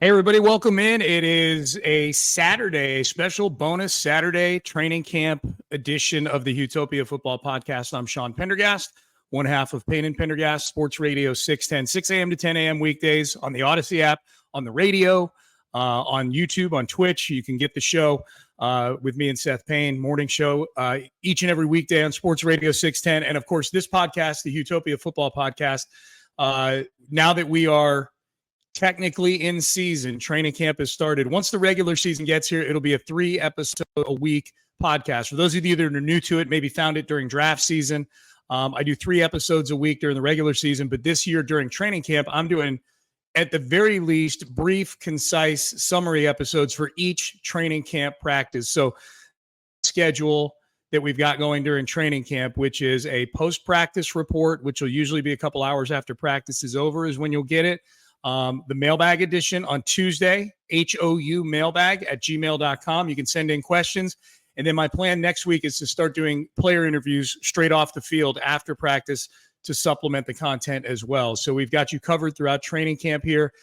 Hey, everybody, welcome in. It is a Saturday, a special bonus Saturday training camp edition of the Utopia Football Podcast. I'm Sean Pendergast, one half of Payne and Pendergast, Sports Radio 610, 6 a.m. to 10 a.m. weekdays on the Odyssey app, on the radio, on YouTube, on Twitch. You can get the show with me and Seth Payne, morning show, each and every weekday on Sports Radio 610. And, of course, this podcast, the Utopia Football Podcast, now that we are technically in season, training camp has started. Once the regular season gets here, it'll be a 3-episode-a-week podcast. For those of you that are new to it, maybe found it during draft season, I do 3 episodes a week during the regular season, but this year during training camp, I'm doing, at the very least, brief, concise summary episodes for each training camp practice. So schedule that we've got going during training camp, which is a post-practice report, which will usually be a couple hours after practice is over, is when you'll get it. The mailbag edition on Tuesday, HOU mailbag at gmail.com. You can send in questions. And then my plan next week is to start doing player interviews straight off the field after practice to supplement the content as well. So we've got you covered throughout training camp here.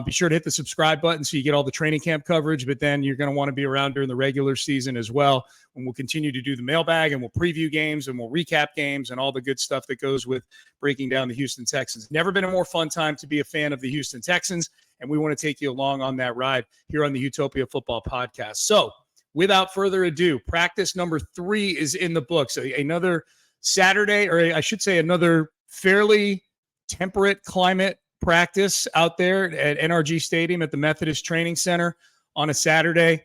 Be sure to hit the subscribe button so you get all the training camp coverage, but then you're going to want to be around during the regular season as well, when we'll continue to do the mailbag and we'll preview games and we'll recap games and all the good stuff that goes with breaking down the Houston Texans. Never been a more fun time to be a fan of the Houston Texans, and we want to take you along on that ride here on the Utopia Football Podcast. So without further ado, practice number 3 is in the books. Another Saturday, or I should say another fairly temperate climate practice out there at NRG Stadium at the Methodist Training Center on a Saturday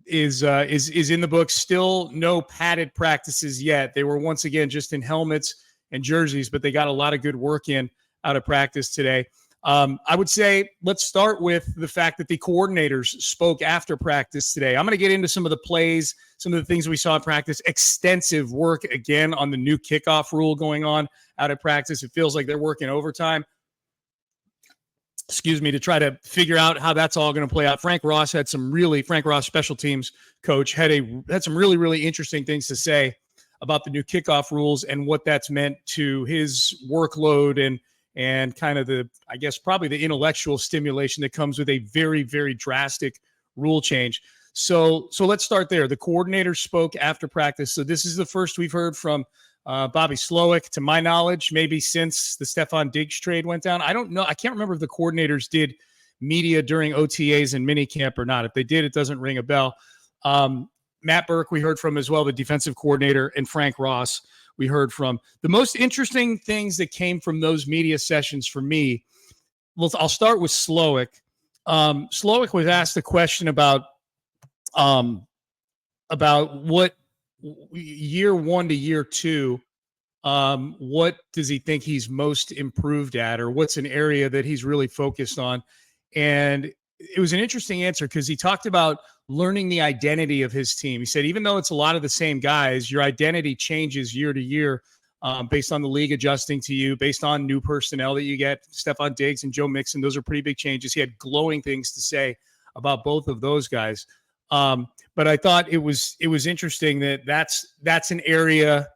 is in the book. Still no padded practices yet. They were once again just in helmets and jerseys, but they got a lot of good work in out of practice today. I would say let's start with the fact that the coordinators spoke after practice today. I'm going to get into some of the plays, some of the things we saw in practice. Extensive work again on the new kickoff rule going on out of practice. It feels like they're working overtime, to try to figure out how that's all going to play out. Frank Ross, special teams coach, had some really, really interesting things to say about the new kickoff rules and what that's meant to his workload and kind of probably the intellectual stimulation that comes with a very, very drastic rule change. So let's start there. The coordinators spoke after practice. So this is the first we've heard from Bobby Slowik, to my knowledge, maybe since the Stephon Diggs trade went down. I don't know. I can't remember if the coordinators did media during OTAs and minicamp or not. If they did, it doesn't ring a bell. Matt Burke, we heard from as well, the defensive coordinator, and Frank Ross, we heard from. The most interesting things that came from those media sessions for me, well, I'll start with Slowik. Slowik was asked a question about what year 1 to year 2, what does he think he's most improved at, or what's an area that he's really focused on? And it was an interesting answer because he talked about learning the identity of his team. He said, even though it's a lot of the same guys, your identity changes year to year based on the league adjusting to you, based on new personnel that you get. Stephon Diggs and Joe Mixon, those are pretty big changes. He had glowing things to say about both of those guys. But I thought it was interesting that that's an area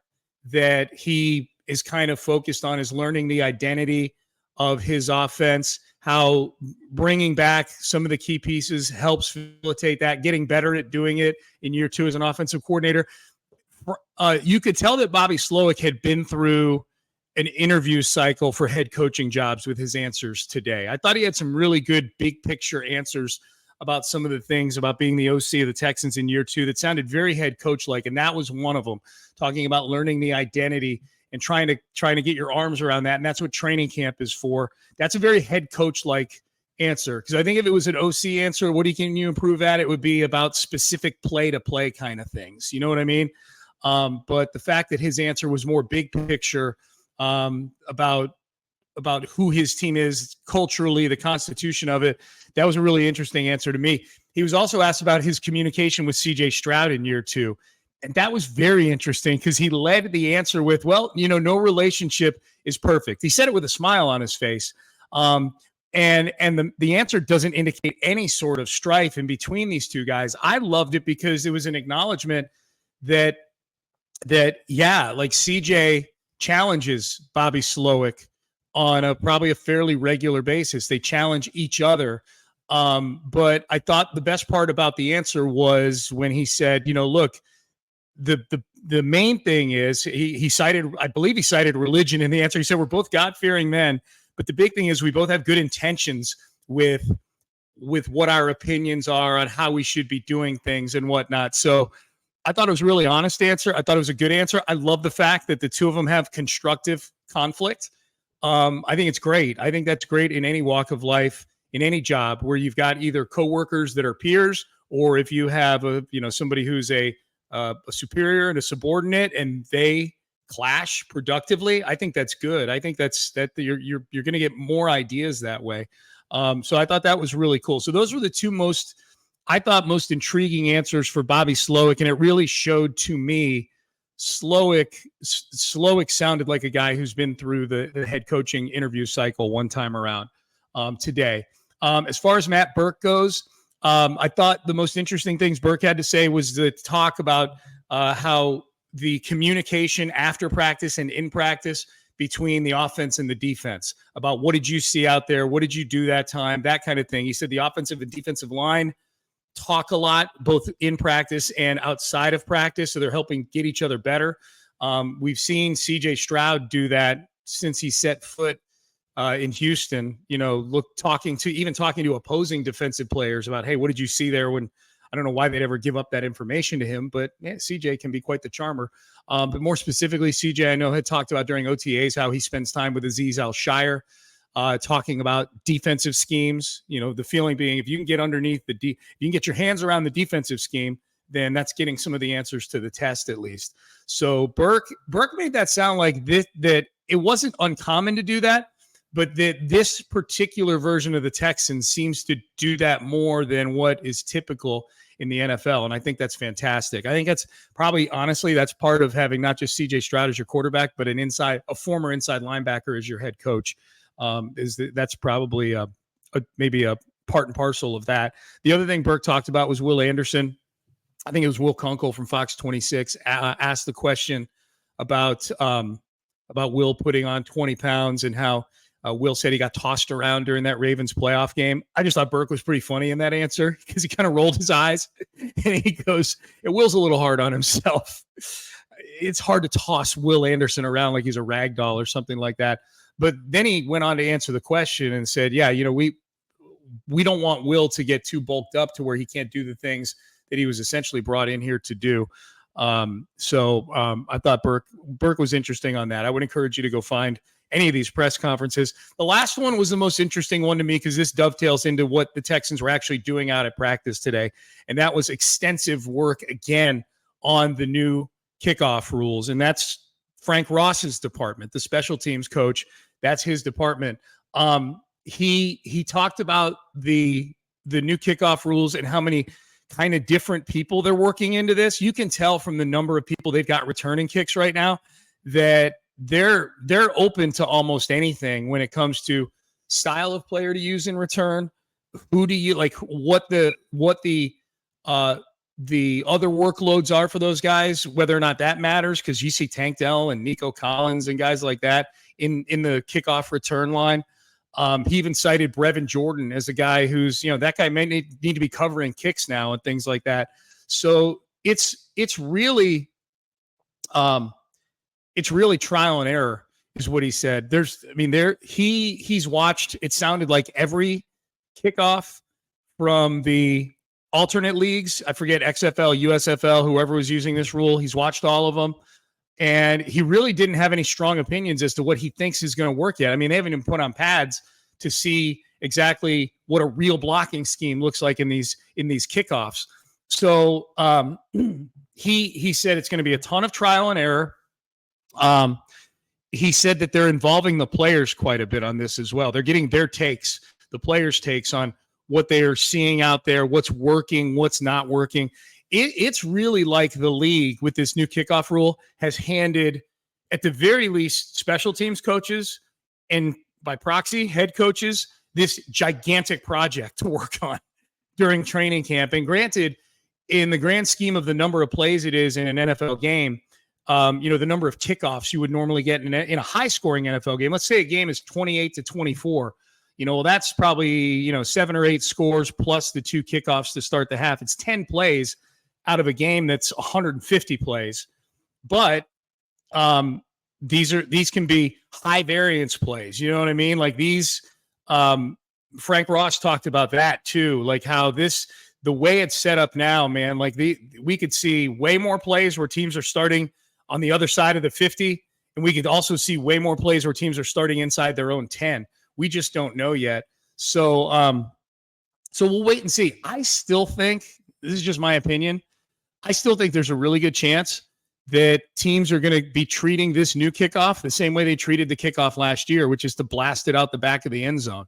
that he is kind of focused on, is learning the identity of his offense, how bringing back some of the key pieces helps facilitate that, getting better at doing it in year 2 as an offensive coordinator. You could tell that Bobby Slowik had been through an interview cycle for head coaching jobs with his answers today. I thought he had some really good big picture answers about some of the things about being the OC of the Texans in year 2 that sounded very head coach like, and that was one of them, talking about learning the identity and trying to get your arms around that. And that's what training camp is for. That's a very head coach like answer, because I think if it was an OC answer, what can you improve at, it would be about specific play to play kind of things. You know what I mean? But the fact that his answer was more big picture about who his team is culturally, the constitution of it, that was a really interesting answer to me. He was also asked about his communication with C.J. Stroud in year 2. And that was very interesting because he led the answer with, well, no relationship is perfect. He said it with a smile on his face. And the answer doesn't indicate any sort of strife in between these two guys. I loved it because it was an acknowledgement that CJ challenges Bobby Slowik on probably a fairly regular basis. They challenge each other But I thought the best part about the answer was when he said, look, the main thing is he cited, I believe he cited religion in the answer. He said, we're both God-fearing men, but the big thing is we both have good intentions with what our opinions are on how we should be doing things and whatnot. So I thought it was a really honest answer. I thought it was a good answer. I love the fact that the two of them have constructive conflict. I think it's great. I think that's great in any walk of life, in any job where you've got either coworkers that are peers, or if you have somebody who's a superior and a subordinate and they clash productively. I think that's good. I think that you're going to get more ideas that way. So I thought that was really cool. So those were the two most intriguing answers for Bobby Slowik, and it really showed to me Slowik sounded like a guy who's been through the head coaching interview cycle one time around today. As far as Matt Burke goes, I thought the most interesting things Burke had to say was the talk about how the communication after practice and in practice between the offense and the defense, about what did you see out there? What did you do that time? That kind of thing. He said the offensive and defensive line talk a lot, both in practice and outside of practice. So they're helping get each other better. We've seen CJ Stroud do that since he set foot in Houston, talking to opposing defensive players about, hey, what did you see there? When I don't know why they'd ever give up that information to him, but yeah, CJ can be quite the charmer. But more specifically, CJ, I know, had talked about during OTAs how he spends time with Azeez Al-Shire, talking about defensive schemes. The feeling being if you can get underneath you can get your hands around the defensive scheme, then that's getting some of the answers to the test at least. So Burke made that sound like that it wasn't uncommon to do that, but that this particular version of the Texans seems to do that more than what is typical in the NFL. And I think that's fantastic. I think that's probably, honestly, that's part of having not just CJ Stroud as your quarterback, but a former inside linebacker as your head coach. That's probably maybe a part and parcel of that. The other thing Burke talked about was Will Anderson. I think it was Will Kunkel from Fox 26 asked the question about Will putting on 20 pounds and how Will said he got tossed around during that Ravens playoff game. I just thought Burke was pretty funny in that answer because he kind of rolled his eyes and he goes, Will's a little hard on himself. It's hard to toss Will Anderson around like he's a rag doll or something like that. But then he went on to answer the question and said, yeah, we don't want Will to get too bulked up to where he can't do the things that he was essentially brought in here to do. So I thought Burke was interesting on that. I would encourage you to go find any of these press conferences. The last one was the most interesting one to me because this dovetails into what the Texans were actually doing out at practice today. And that was extensive work again on the new kickoff rules. And that's Frank Ross's department, the special teams coach. That's his department. He talked about the new kickoff rules and how many kind of different people they're working into this. You can tell from the number of people they've got returning kicks right now that they're open to almost anything when it comes to style of player to use in return. Who do you like? What the other workloads are for those guys, whether or not that matters, because you see Tank Dell and Nico Collins and guys like that in the kickoff return line. He even cited Brevin Jordan as a guy who's, that guy may need to be covering kicks now and things like that. So it's really trial and error is what he said. He's watched, it sounded like every kickoff from the alternate leagues. I forget, XFL, USFL, whoever was using this rule. He's watched all of them. And he really didn't have any strong opinions as to what he thinks is going to work yet. I mean, they haven't even put on pads to see exactly what a real blocking scheme looks like in these kickoffs. So he said it's going to be a ton of trial and error. He said that they're involving the players quite a bit on this as well. They're getting their takes, the players' takes on what they are seeing out there, what's working, what's not working. It's really like the league with this new kickoff rule has handed, at the very least, special teams coaches and by proxy head coaches this gigantic project to work on during training camp. And granted, in the grand scheme of the number of plays it is in an NFL game, the number of kickoffs you would normally get in a high-scoring NFL game. Let's say a game is 28-24. Well, that's probably, 7 or 8 scores plus the 2 kickoffs to start the half. It's 10 plays out of a game that's 150 plays. But these can be high variance plays. You know what I mean? Like these, Frank Ross talked about that too. Like how the way it's set up now, man, like we could see way more plays where teams are starting on the other side of the 50. And we could also see way more plays where teams are starting inside their own 10. We just don't know yet. So we'll wait and see. I still think, this is just my opinion, I still think there's a really good chance that teams are going to be treating this new kickoff the same way they treated the kickoff last year, which is to blast it out the back of the end zone.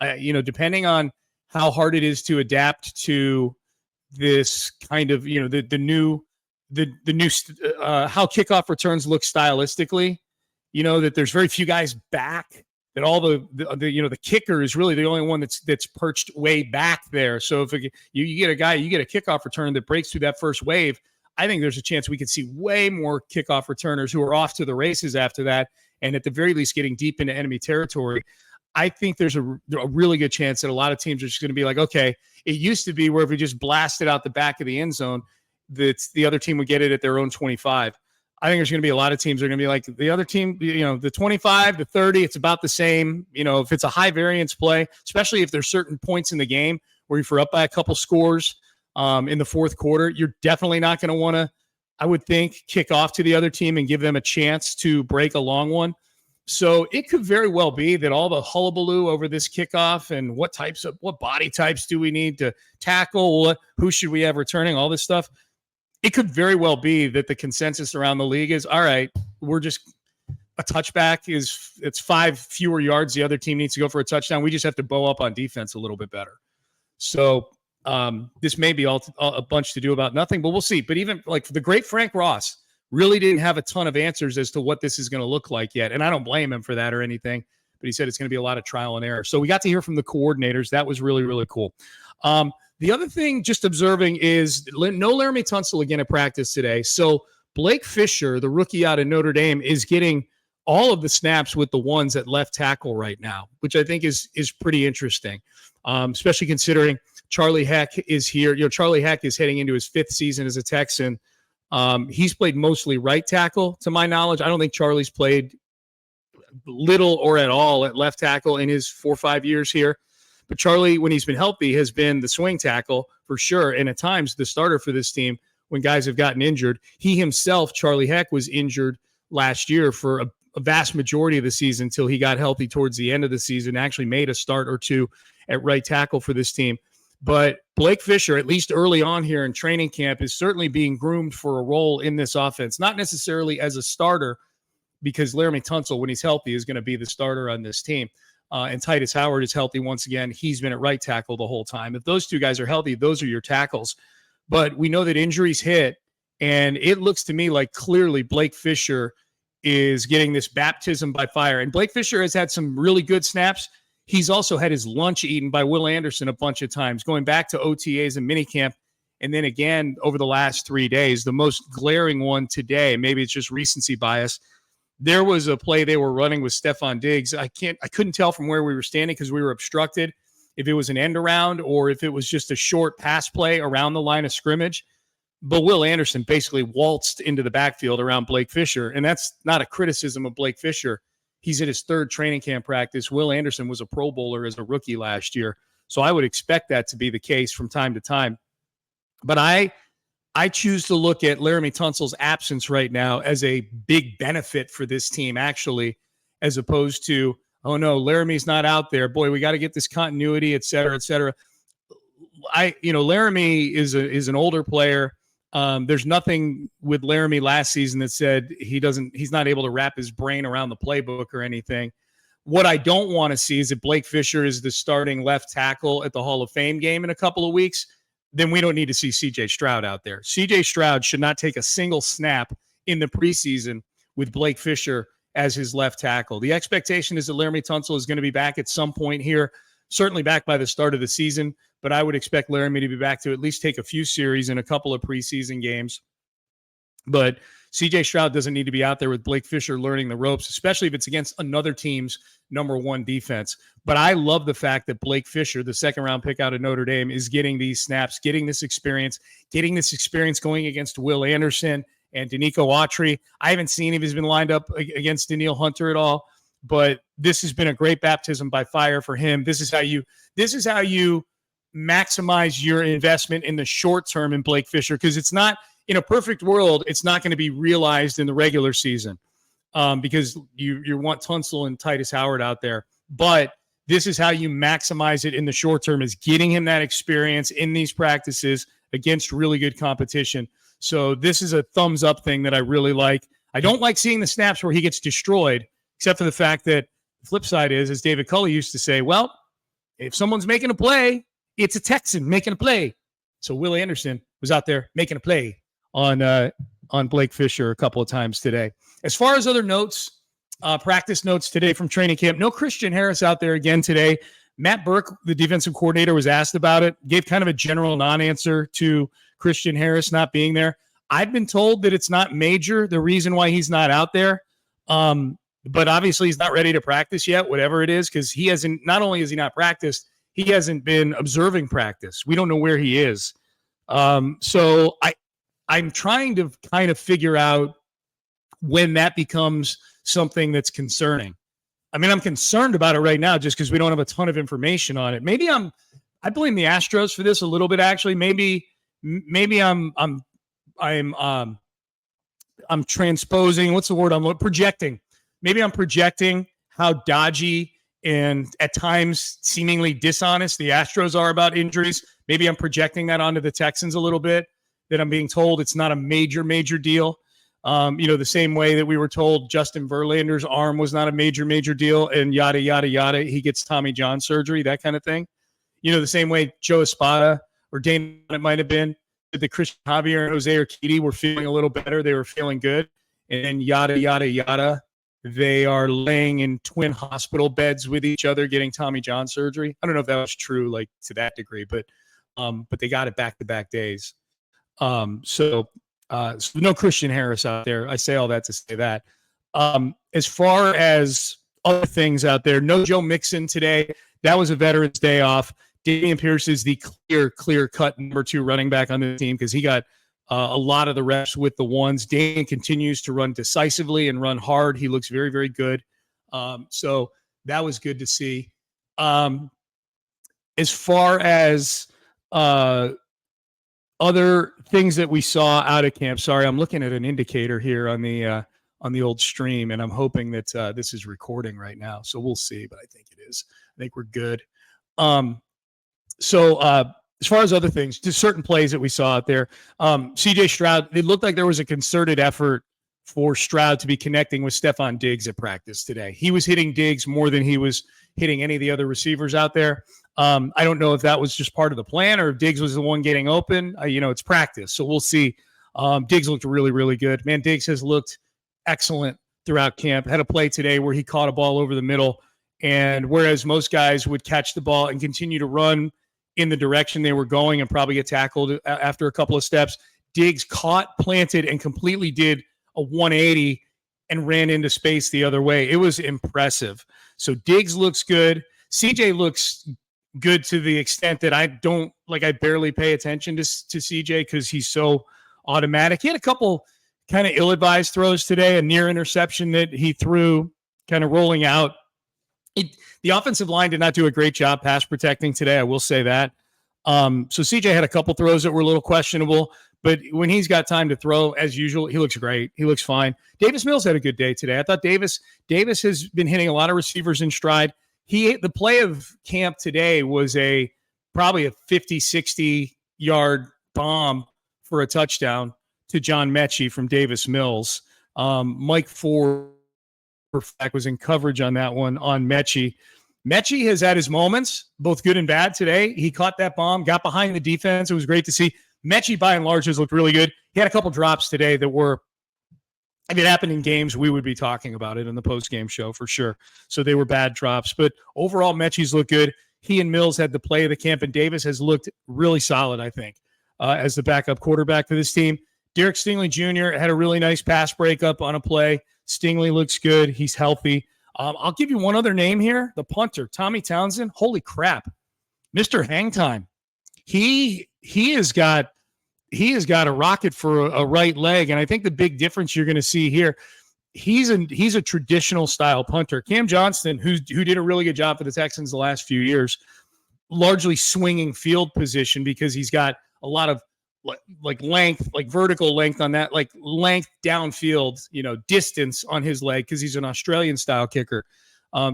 Depending on how hard it is to adapt to this kind of, the new how kickoff returns look stylistically, that there's very few guys back, that all the kicker is really the only one that's perched way back there. So if you get a kickoff return that breaks through that first wave, I think there's a chance we could see way more kickoff returners who are off to the races after that, and at the very least getting deep into enemy territory. I think there's a really good chance that a lot of teams are just going to be like, okay, it used to be where if we just blasted out the back of the end zone, that the other team would get it at their own 25. I think there's going to be a lot of teams that are going to be like the other team, the 25, the 30, it's about the same. If it's a high variance play, especially if there's certain points in the game where if you're up by a couple scores in the fourth quarter, you're definitely not going to want to, I would think, kick off to the other team and give them a chance to break a long one. So it could very well be that all the hullabaloo over this kickoff and what body types do we need to tackle, who should we have returning, all this stuff, it could very well be that the consensus around the league is, all right, we're just a touchback it's 5 fewer yards. The other team needs to go for a touchdown. We just have to bow up on defense a little bit better. So this may be all a bunch to do about nothing, but we'll see. But even like the great Frank Ross really didn't have a ton of answers as to what this is going to look like yet. And I don't blame him for that or anything, but he said it's going to be a lot of trial and error. So we got to hear from the coordinators. That was really, really cool. The other thing just observing is no Laramie Tunsil again at practice today. So Blake Fisher, the rookie out of Notre Dame, is getting all of the snaps with the ones at left tackle right now, which I think is pretty interesting, especially considering Charlie Heck is here. Charlie Heck is heading into his 5th season as a Texan. He's played mostly right tackle, to my knowledge. I don't think Charlie's played little or at all at left tackle in his 4 or 5 years here. But Charlie, when he's been healthy, has been the swing tackle for sure. And at times the starter for this team when guys have gotten injured. He himself, Charlie Heck, was injured last year for a vast majority of the season until he got healthy towards the end of the season, actually made a start or two at right tackle for this team. But Blake Fisher, at least early on here in training camp, is certainly being groomed for a role in this offense, not necessarily as a starter, because Laramie Tunsil, when he's healthy, is going to be the starter on this team. And Titus Howard is healthy once again. He's been at right tackle the whole time. If those two guys are healthy, those are your tackles. But we know that injuries hit, and it looks to me like clearly Blake Fisher is getting this baptism by fire. And Blake Fisher has had some really good snaps. He's also had his lunch eaten by Will Anderson a bunch of times, going back to OTAs and minicamp, and then again over the last 3 days. The most glaring one today, maybe it's just recency bias, there was a play they were running with Stephon Diggs. I couldn't tell from where we were standing because we were obstructed if it was an end around or if it was just a short pass play around the line of scrimmage. But Will Anderson basically waltzed into the backfield around Blake Fisher, and that's not a criticism of Blake Fisher. He's at his 3rd training camp practice. Will Anderson was a Pro Bowler as a rookie last year, so I would expect that to be the case from time to time. But I choose to look at Laramie Tunsil's absence right now as a big benefit for this team, actually, as opposed to, oh no, Laramie's not out there. Boy, we got to get this continuity, et cetera, et cetera. Laramie is an older player. There's nothing with Laramie last season that said he's not able to wrap his brain around the playbook or anything. What I don't want to see is that Blake Fisher is the starting left tackle at the Hall of Fame game in a couple of weeks. Then we don't need to see C.J. Stroud out there. C.J. Stroud should not take a single snap in the preseason with Blake Fisher as his left tackle. The expectation is that Laramie Tunsil is going to be back at some point here, certainly back by the start of the season, but I would expect Laramie to be back to at least take a few series in a couple of preseason games. But CJ Stroud doesn't need to be out there with Blake Fisher learning the ropes, especially if it's against another team's number one defense. But I love the fact that Blake Fisher, the second-round pick out of Notre Dame, is getting these snaps, getting this experience going against Will Anderson and Danico Autry. I haven't seen if he's been lined up against Danielle Hunter at all, but this has been a great baptism by fire for him. This is how you maximize your investment in the short term in Blake Fisher, because it's not, in a perfect world, it's not going to be realized in the regular season because you want Tunsil and Titus Howard out there. But this is how you maximize it in the short term, is getting him that experience in these practices against really good competition. So this is a thumbs up thing that I really like. I don't like seeing the snaps where he gets destroyed, except for the fact that the flip side is, as David Culley used to say, well, if someone's making a play, it's a Texan making a play. So Will Anderson was out there making a play on Blake Fisher a couple of times today. As far as other notes, practice notes today from training camp, no Christian Harris out there again today. Matt Burke, the defensive coordinator, was asked about it, gave kind of a general non-answer to Christian Harris not being there. I've been told that it's not major, the reason why he's not out there. But obviously he's not ready to practice yet, whatever it is, because he hasn't, not only has he not practiced, he hasn't been observing practice. We don't know where he is. So I'm trying to kind of figure out when that becomes something that's concerning. I mean, I'm concerned about it right now just because we don't have a ton of information on it. Maybe I blame the Astros for this a little bit, actually. Maybe I'm transposing. What's the word? I'm projecting. Maybe I'm projecting how dodgy and at times seemingly dishonest the Astros are about injuries. Maybe I'm projecting that onto the Texans a little bit, that I'm being told it's not a major deal. The same way that we were told Justin Verlander's arm was not a major deal, and yada, yada, yada. He gets Tommy John surgery, that kind of thing. The same way Joe Espada or Dane, it might have been, that Christian Javier and Jose Urquidy were feeling a little better. They were feeling good. And then yada, yada, yada. They are laying in twin hospital beds with each other getting Tommy John surgery. I don't know if that was true, like to that degree, but they got it back-to-back days. So no Christian Harris out there. I say all that to say that. As far as other things out there, no Joe Mixon today. That was a Veterans Day off. Dameon Pierce is the clear-cut number 2 running back on the team because he got a lot of the reps with the ones. Dane continues to run decisively and run hard. He looks very, very good. So that was good to see. As far as other things that we saw out of camp, sorry, I'm looking at an indicator here on the old stream, and I'm hoping that this is recording right now. So we'll see, but I think it is. I think we're good. As far as other things, just certain plays that we saw out there, CJ Stroud, it looked like there was a concerted effort for Stroud to be connecting with Stephon Diggs at practice today. He was hitting Diggs more than he was hitting any of the other receivers out there. I don't know if that was just part of the plan or if Diggs was the one getting open. It's practice, so we'll see. Diggs looked really, really good. Man, Diggs has looked excellent throughout camp. Had a play today where he caught a ball over the middle, and whereas most guys would catch the ball and continue to run in the direction they were going and probably get tackled after a couple of steps, Diggs caught, planted, and completely did a 180 and ran into space the other way. It was impressive. So Diggs looks good. CJ looks good to the extent that I barely pay attention to CJ because he's so automatic. He had a couple kind of ill-advised throws today, a near interception that he threw kind of rolling out. The offensive line did not do a great job pass protecting today, I will say that. So CJ had a couple throws that were a little questionable, but when he's got time to throw, as usual, he looks great. He looks fine. Davis Mills had a good day today. I thought Davis has been hitting a lot of receivers in stride. The play of camp today was probably a 50, 60-yard bomb for a touchdown to John Mechie from Davis Mills. Mike Ford was in coverage on that one on Mechie. Mechie has had his moments, both good and bad today. He caught that bomb, got behind the defense. It was great to see. Mechie, by and large, has looked really good. He had a couple drops today that were, if it happened in games, we would be talking about it in the post-game show for sure. So they were bad drops. But overall, Mechie's looked good. He and Mills had the play of the camp, and Davis has looked really solid, I think, as the backup quarterback for this team. Derek Stingley Jr. had a really nice pass breakup on a play. Stingley looks good. He's healthy. I'll give you one other name here, the punter, Tommy Townsend. Holy crap. Mr. Hang Time. He has got a rocket for a right leg, and I think the big difference you're going to see here, he's a traditional style punter. Cam Johnston, who did a really good job for the Texans the last few years, largely swinging field position because he's got a lot of like length, like vertical length on that, like length downfield, distance on his leg because he's an Australian style kicker.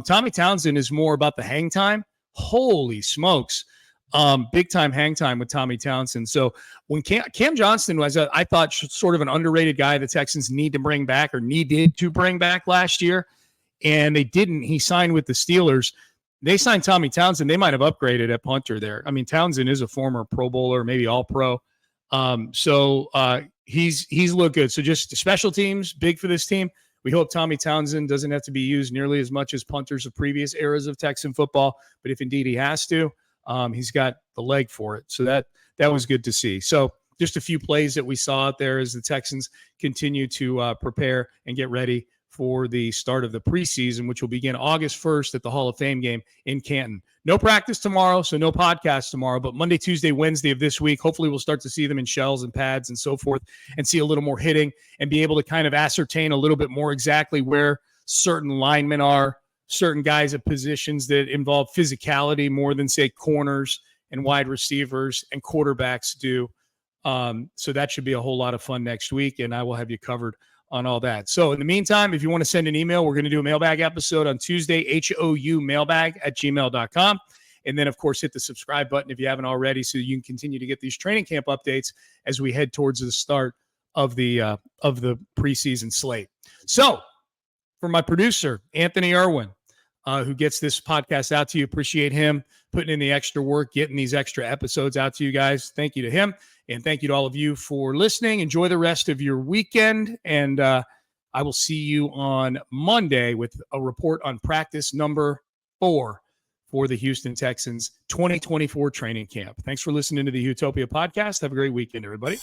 Tommy Townsend is more about the hang time. Holy smokes. Big time hang time with Tommy Townsend. So when Cam Johnston was, I thought, sort of an underrated guy the Texans needed to bring back last year, and they didn't. He signed with the Steelers. They signed Tommy Townsend. They might have upgraded at punter there. I mean, Townsend is a former Pro Bowler, maybe All-Pro. He's looked good. So just special teams, big for this team. We hope Tommy Townsend doesn't have to be used nearly as much as punters of previous eras of Texan football, but if indeed he has to, he's got the leg for it. So that was good to see. So just a few plays that we saw out there as the Texans continue to prepare and get ready for the start of the preseason, which will begin August 1st at the Hall of Fame game in Canton. No practice tomorrow, so no podcast tomorrow, but Monday, Tuesday, Wednesday of this week, hopefully we'll start to see them in shells and pads and so forth and see a little more hitting and be able to kind of ascertain a little bit more exactly where certain linemen are, certain guys at positions that involve physicality more than, say, corners and wide receivers and quarterbacks do. So that should be a whole lot of fun next week, and I will have you covered on all that. So in the meantime, if you want to send an email, we're going to do a mailbag episode on Tuesday, houmailbag@gmail.com. And then, of course, hit the subscribe button if you haven't already so you can continue to get these training camp updates as we head towards the start of the preseason slate. So for my producer, Anthony Irwin, who gets this podcast out to you, appreciate him putting in the extra work, getting these extra episodes out to you guys. Thank you to him. And thank you to all of you for listening. Enjoy the rest of your weekend. And I will see you on Monday with a report on practice number 4 for the Houston Texans 2024 training camp. Thanks for listening to the Utopia podcast. Have a great weekend, everybody.